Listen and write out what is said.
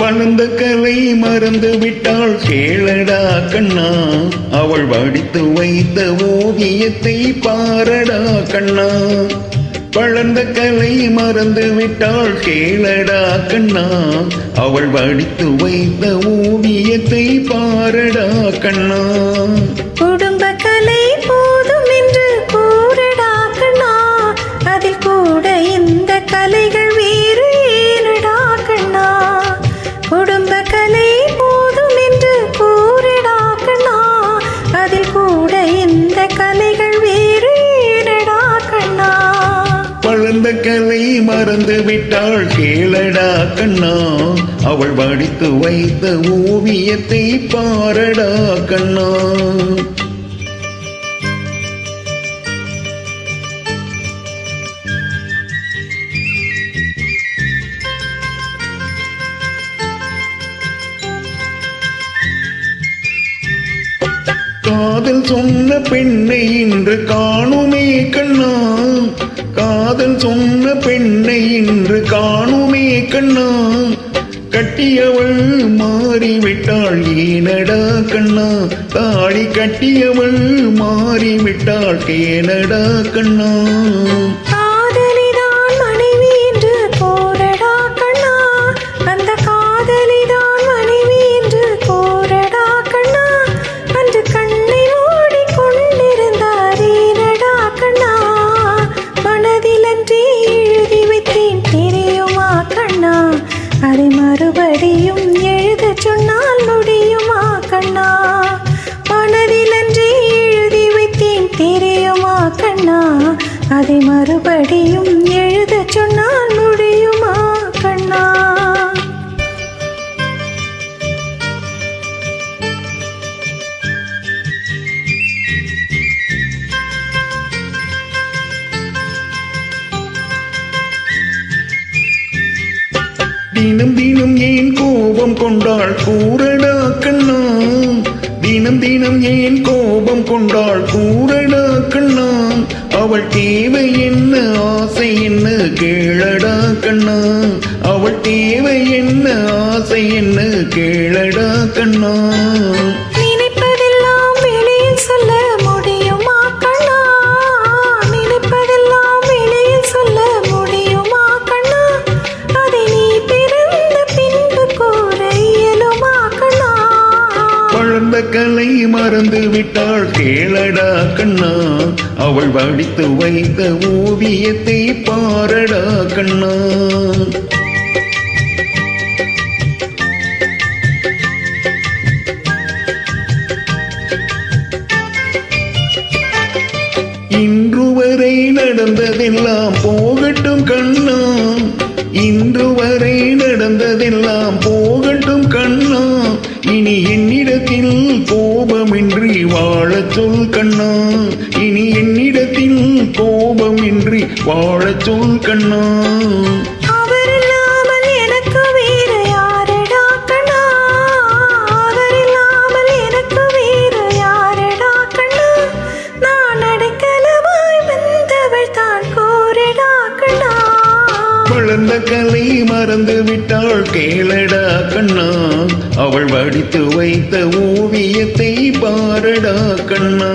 வளர்ந்த கலை மறந்து விட்டாள் கேளடா கண்ணா, அவள் வடித்து வைத்த ஓவியத்தை பாரடா கண்ணா. வளர்ந்த கலை மறந்து விட்டாள் கேளடா கண்ணா, அவள் வடித்து வைத்த ஓவியத்தை பாரடா கண்ணா. குடும்ப கலை போதும் என்று கூறடா கண்ணா, அதில் கூட இந்த கலைகள் வேறு ஏனடா கண்ணா. குடும்ப கலை போதும் என்று கூறடா கண்ணா, அதில் கூட இந்த கலைகள் வேறு ஏனடா கண்ணா. வளர்ந்த கலை மறந்து விட்டாள் கேளடா கண்ணா, அவள் வடித்து வைத்த ஓவியத்தை பாரடா கண்ணா. காதல் சொன்ன பெண்ணை இன்று காணுமே கண்ணா, காதல் சொன்ன பெண்ணை இன்று காணுமே கண்ணா. கட்டியவள் மாறிவிட்டாள் ஏனடா கண்ணா, தாடி கட்டியவள் மாறிவிட்டாள் ஏனடா கண்ணா. அதை மறுபடியும் எழுத சொன்னால் முடியுமா கண்ணா. மனதிலன்றி எழுதி வைத்தேன் தெரியுமா கண்ணா, அதை மறுபடியும் எழுத சொன்னால் முடியுமா கண்ணா. தினம் தினம் ஏன் கோபம் கொண்டாள் கூறடா கண்ணா, தினம் தினம் ஏன் கோபம் கொண்டாள் கூறடா கண்ணா. அவள் தேவை என்ன ஆசை என்ன கேளடா கண்ணா, அவள் தேவை என்ன ஆசை என்ன கேளடா கண்ணா. நினைப்பதெல்லாம் வெளியில் சொல்ல முடியுமா கண்ணா, நினைப்பதெல்லாம் வெளியில் சொல்ல முடியுமா கண்ணா. அதை நீ பிறந்த பின்பு கூற இயலுமா கண்ணா. வளர்ந்த கலை மறந்து விட்டாள் கேளடா கண்ணா, அவள் வடித்து வைத்த ஓவியத்தை பாரடா கண்ணா. இன்று வரை நடந்ததெல்லாம் போகட்டும் கண்ணா, இன்று வரை நடந்ததெல்லாம் போகட்டும் கண்ணா. இனி என்னிடத்தில் கோபமின்றி வாழச் சொல் கண்ணா, இனி என்னிடத்தில் கோபமின்றி வாழச் சொல் கண்ணா. வளர்ந்த கலை மறந்து விட்டாள் கேளடா கண்ணா, அவள் வடித்து வைத்த ஓவியத்தை பாரடா கண்ணா.